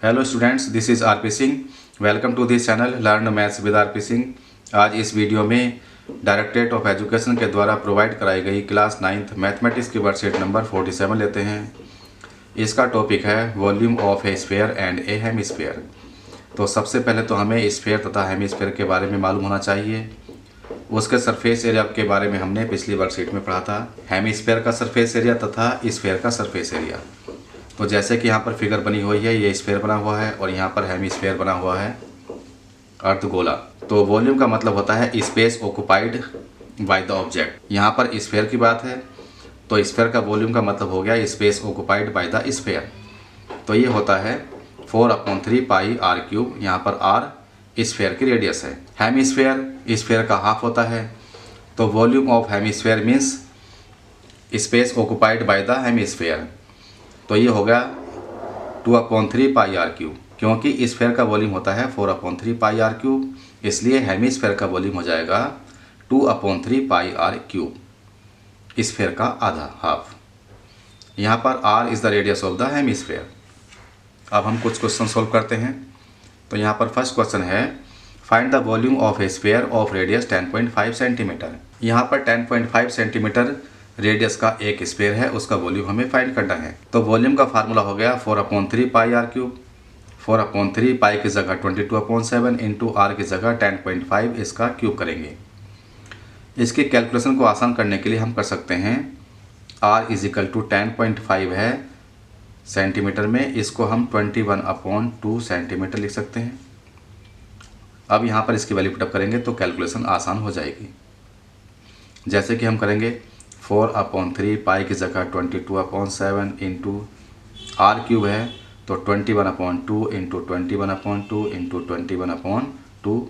Hello students, this is RP Singh. Welcome to this channel learn maths with RP Singh. आज इस video में directorate of education के द्वारा provide कराई गई क्लास 9th मैथमेटिक्स की वर्कशीट नंबर 47 लेते हैं। इसका टॉपिक है volume of a sphere and A hemisphere. तो सबसे पहले तो हमें स्फीयर तथा हेमिस्फीयर के बारे में मालूम होना चाहिए। उसके सरफेस एरिया के बारे में हमने पिछली वर्कशीट में पढ़ा था, हेमिस्फीयर का सरफेस एरिया तथा स्फीयर का सरफेस एरिया। तो जैसे कि यहाँ पर फिगर बनी हुई है, ये स्फीयर बना हुआ है और यहाँ पर हेमिस्फीयर बना हुआ है अर्धगोला। तो वॉल्यूम का मतलब होता है space occupied by the object. यहाँ पर स्फीयर की बात है तो स्फीयर का वॉल्यूम का मतलब हो गया space occupied by the sphere. तो ये होता है 4/3 पाई आर क्यूब। यहाँ पर आर स्फीयर की रेडियस है। हेमिस्फीयर स्फीयर का हाफ होता है। तो volume of hemisphere means space occupied by the hemisphere. तो ये हो गया 2/3 पाई आर क्यूब। क्योंकि स्फीयर का वॉल्यूम होता है 4/3 पाई आर क्यूब, इसलिए हेमिस्फीयर का वॉल्यूम हो जाएगा 2/3 पाई आर क्यूब, स्फीयर का आधा, हाफ। यहाँ पर R is the radius of the hemisphere. अब हम कुछ क्वेश्चन सोल्व करते हैं। तो यहाँ पर फर्स्ट क्वेश्चन है, find the volume of a sphere of radius 10.5 centimetre. यहाँ पर 10.5 सेंटीमीटर रेडियस का एक स्फीयर है, उसका वॉल्यूम हमें फाइंड करना है। तो वॉल्यूम का फार्मूला हो गया 4/3 पाई आर क्यूब। 4/3 पाई की जगह 22/7 इंटू आर की जगह 10.5 इसका क्यूब करेंगे। इसकी कैलकुलेशन को आसान करने के लिए हम कर सकते हैं r इज इक्वल टू 10.5 है सेंटीमीटर में, इसको हम 21/2 सेंटीमीटर लिख सकते हैं। अब यहाँ पर इसकी वैल्यू पुटअप करेंगे तो कैलकुलेशन आसान हो जाएगी। जैसे कि हम करेंगे 4/3 पाई की जगह 22/7 इंटू आर क्यूब है, तो 21/2 इंटू 21/2 इंटू 21/2,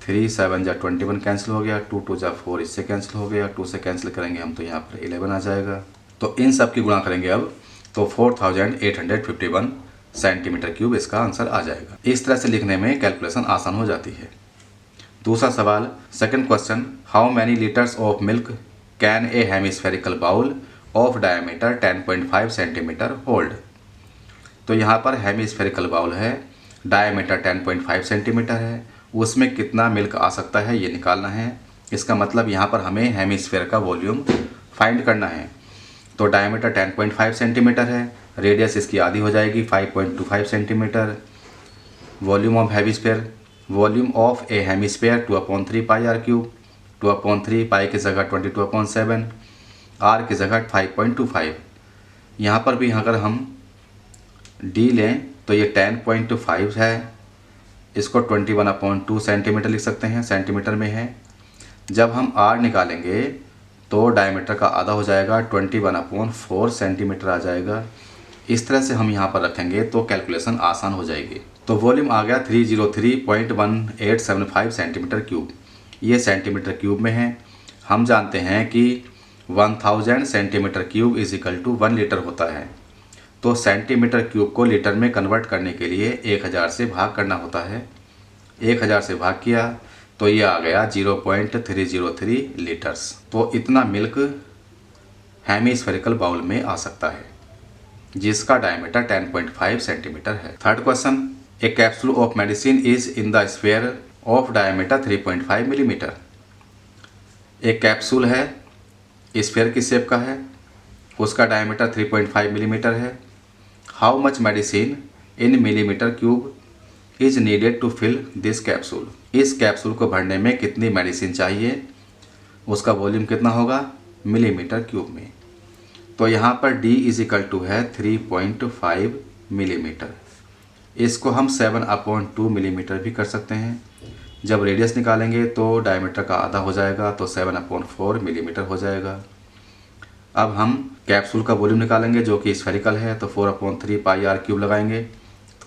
3 7 जा 21 कैंसिल हो गया, 2 2 जा 4 इससे कैंसिल हो गया, 2 से कैंसिल करेंगे हम तो यहाँ पर 11 आ जाएगा। तो इन सब की गुणा करेंगे अब, तो 4851 सेंटीमीटर क्यूब इसका आंसर आ जाएगा। इस तरह से लिखने में कैलकुलेशन आसान हो जाती है। दूसरा सवाल, second question, how many litres of milk can a hemispherical bowl of diameter 10.5 centimetre hold. तो यहाँ पर हेमिस्फेरिकल बाउल है, डायमीटर 10.5 सेंटीमीटर है, उसमें कितना मिल्क आ सकता है ये निकालना है। इसका मतलब यहाँ पर हमें हेमिस्फेयर का वॉल्यूम फाइंड करना है। तो डायमीटर 10.5 सेंटीमीटर है, रेडियस इसकी आधी हो जाएगी 5.25 centimetre. Volume of hemisphere, volume of a hemisphere 2/3 pi are cube. 2/3 pi की जगह 22/7, आर की जगह 5.25। यहाँ पर भी अगर हम डी लें तो ये 10.5 है, इसको 21/2 सेंटीमीटर लिख सकते हैं, सेंटीमीटर में है। जब हम आर निकालेंगे तो डायमीटर का आधा हो जाएगा, 21/4 सेंटीमीटर आ जाएगा। इस तरह से हम यहाँ पर रखेंगे तो कैलकुलेशन आसान हो जाएगी। तो वॉल्यूम आ गया 303.1875 सेंटीमीटर क्यूब। ये सेंटीमीटर क्यूब में है। हम जानते हैं कि 1000 centimetre cube is equal to 1 litre होता है। तो सेंटीमीटर क्यूब को लीटर में कन्वर्ट करने के लिए 1000 से भाग करना होता है। 1000 से भाग किया तो ये आ गया 0.303 लीटर्स। तो इतना मिल्क हेमिस्फेरिकल बाउल में आ सकता है, जिसका डायमीटर 10.5 सेंटीमीटर है। Third question, a capsule of medicine is in the sphere of diameter 3.5 millimetre. एक कैप्सूल है, स्फीयर की शेप का है, उसका डायमीटर 3.5 मिलीमीटर है। How much medicine in millimetre cube is needed to fill this capsule. इस capsule को भरने में कितनी मेडिसिन चाहिए, उसका वॉल्यूम कितना होगा मिलीमीटर क्यूब में। तो यहाँ पर D इज इक्वल टू है 3.5 मिलीमीटर। इसको हम 7/2 मिलीमीटर भी कर सकते हैं। जब रेडियस निकालेंगे तो डायमीटर का आधा हो जाएगा, तो 7/4 मिलीमीटर हो जाएगा। अब हम कैप्सूल का वॉल्यूम निकालेंगे जो कि स्फेरिकल है, तो 4/3 पाई आर क्यूब लगाएंगे।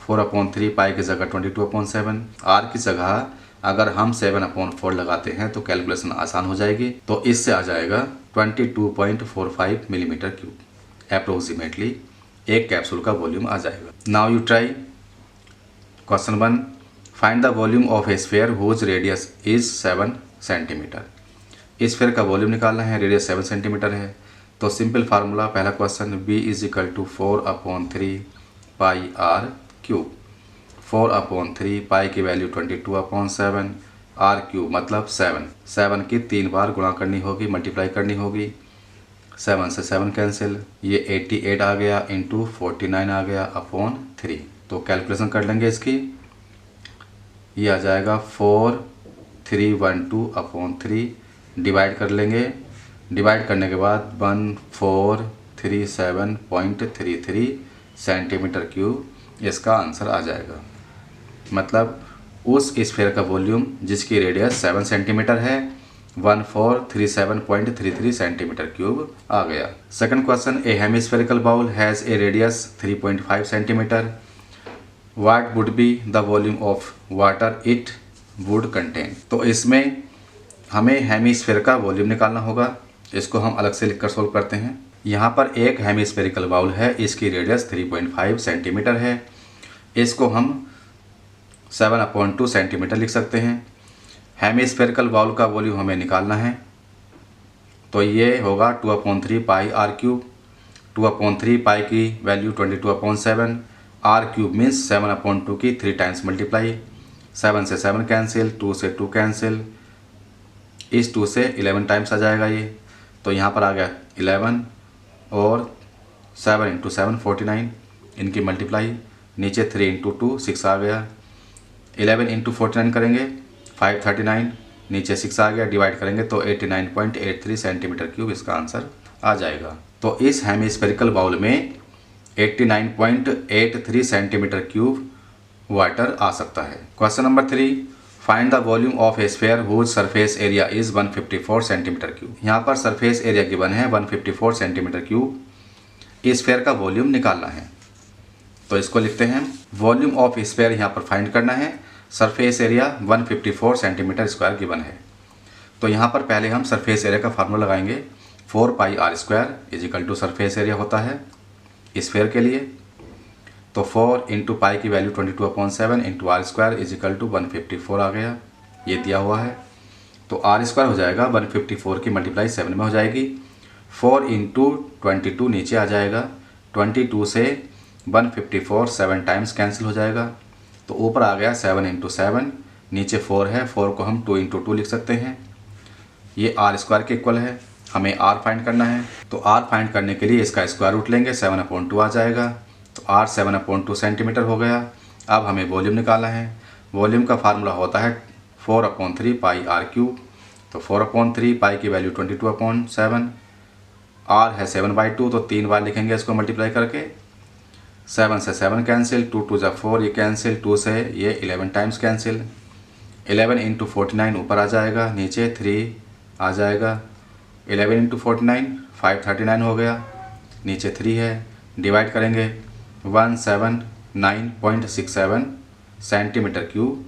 4/3 पाई की जगह 22/7, आर की जगह अगर हम 7/4 लगाते हैं तो कैलकुलेशन आसान हो जाएगी। तो इससे आ जाएगा 22.45 मिलीमीटर क्यूब अप्रोक्सीमेटली एक कैप्सूल का वॉल्यूम आ जाएगा। Now you try. Question 1, find the volume of a sphere whose radius is 7 centimetre. Sphere का वॉल्यूम निकालना है, रेडियस 7 सेंटीमीटर है। तो सिंपल फार्मूला, पहला question, b is equal to 4/3 pi are cube. 4/3 pi की वैल्यू 22/7 आर क्यूब मतलब 7 की 3 बार गुणा करनी होगी, मल्टीप्लाई करनी होगी। 7 से 7 कैंसिल, ये 88 आ गया इंटू 49 आ गया अपॉन 3। तो कैलकुलेशन कर लेंगे इसकी, ये आ जाएगा 4312/3 डिवाइड कर लेंगे। डिवाइड करने के बाद 1437.33 सेंटीमीटर क्यूब इसका आंसर आ जाएगा। मतलब उस स्फीयर का वॉल्यूम जिसकी रेडियस 7 सेंटीमीटर है 1437.33 सेंटीमीटर क्यूब आ गया। Second question, a hemispherical bowl has a radius 3.5 centimetre, what would be the volume of water it would contain. तो इसमें हमें हेमिस्फेयर का वॉल्यूम निकालना होगा, इसको हम अलग से लिखकर सोल्व करते हैं। यहाँ पर एक हेमिस्फेरिकल बाउल है, इसकी रेडियस 3.5 सेंटीमीटर है, इसको हम 7/2 सेंटीमीटर लिख सकते हैं। हेमिस्फेरिकल बाउल का वॉल्यूम हमें निकालना है, तो ये होगा 2/3 पाई आर क्यूब। 2/3 पाई की वैल्यू 22/7, आर क्यूब मीन्स 7/2 की 3 टाइम्स मल्टीप्लाई। 7 से 7 कैंसिल, 2 से 2 कैंसिल, इस 2 से 11 टाइम्स आ जाएगा ये। तो यहाँ पर आ गया 11 और 7 इंटू 7 49, इनकी मल्टीप्लाई। नीचे 3 इंटू 2 6 आ गया। 11 इंटू 49 करेंगे 539, नीचे 6 आ गया। डिवाइड करेंगे तो 89.83 सेंटीमीटर क्यूब इसका आंसर आ जाएगा। तो इस हेमिस्फेरिकल बाउल में 89.83 सेंटीमीटर क्यूब वाटर आ सकता है। Question number 3, find the volume of a sphere whose surface area is 154 centimetre cube. यहाँ पर सरफेस एरिया गिवन है 154 सेंटीमीटर क्यूब, इस स्फीयर का वॉल्यूम निकालना है। तो इसको लिखते हैं, वॉल्यूम ऑफ स्फीयर यहाँ पर फाइंड करना है, surface area 154 centimetre square given है। तो यहाँ पर पहले हम सरफेस एरिया का फार्मूला लगाएंगे, 4 pi r square is equal to surface area होता है स्फीयर के लिए। तो 4 इंटू पाई की value 22/7 into R square is equal to 154 आ गया, ये दिया हुआ है। तो आर स्क्वायर हो जाएगा 154 की मल्टीप्लाई 7 में हो जाएगी। 4 इंटू 22 नीचे आ जाएगा, 22 से 154 7 टाइम्स कैंसिल हो जाएगा। तो ऊपर आ गया 7 इंटू 7, नीचे 4 है, 4 को हम 2 इंटू 2 लिख सकते हैं। ये आर स्क्वायर के इक्वल है, हमें आर फाइंड करना है। तो आर फाइंड करने के लिए इसका स्क्वायर रूट लेंगे, 7/2 आ जाएगा। तो आर 7/2 सेंटीमीटर हो गया। अब हमें वॉल्यूम निकालना है, वॉल्यूम का फार्मूला होता है 4/3 पाई आर क्यूब। तो 4/3 पाई की वैल्यू 22/7, आर है 7/2, तो 3 बार लिखेंगे इसको मल्टीप्लाई करके। 7 से 7 कैंसिल, 2 2 4 ये कैंसिल, 2 से ये 11 टाइम्स कैंसिल। 11 इंटू 49 ऊपर आ जाएगा, नीचे 3 आ जाएगा। 11 इंटू 49 539 हो गया, नीचे 3 है। डिवाइड करेंगे 179.67 centimetre cube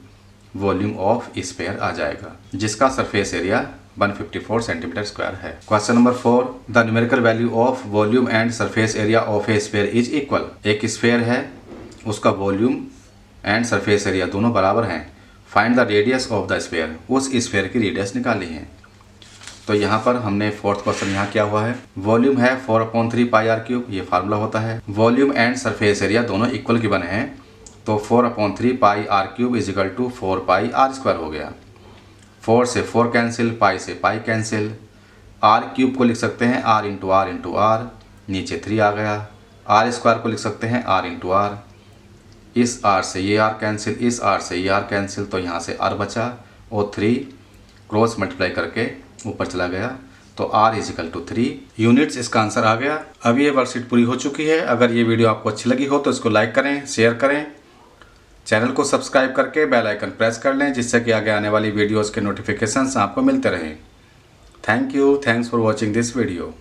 volume of sphere आ जाएगा, जिसका सरफेस एरिया 154 सेंटीमीटर स्क्वायर है। Question number 4, the numerical value of volume and surface area of a sphere is equal. एक स्फीयर है, उसका वॉल्यूम एंड सरफेस एरिया दोनों बराबर हैं। Find the radius of the sphere, उस स्फीयर की radius निकालनी है। तो यहाँ पर हमने फोर्थ क्वेश्चन यहाँ किया हुआ है, वॉल्यूम है 4/3 पाई आर क्यूब, ये फार्मूला होता है। वॉल्यूम एंड सरफेस एरिया दोनों इक्वल गिवन है, तो 4/3 pi are cube is equal to 4 pi r square हो गया। 4 से 4 कैंसिल, पाई से पाई कैंसिल। आर क्यूब को लिख सकते हैं आर इंटू आर, नीचे 3 आ गया। आर स्क्वायर को लिख सकते हैं आर इंटू आर, इस आर से ये आर कैंसिल, इस आर से ये आर कैंसिल, तो यहाँ से आर बचा और 3 क्रॉस मल्टीप्लाई करके ऊपर चला गया। तो r is equal to 3 units इसका आंसर आ गया। अब ये वर्कशीट पूरी हो चुकी है। अगर ये वीडियो आपको अच्छी लगी हो तो इसको लाइक करें, शेयर करें, चैनल को सब्सक्राइब करके बेल आइकन प्रेस कर लें, जिससे कि आगे आने वाली वीडियोस के नोटिफिकेशंस आपको मिलते रहें। Thank you, thanks for watching this video.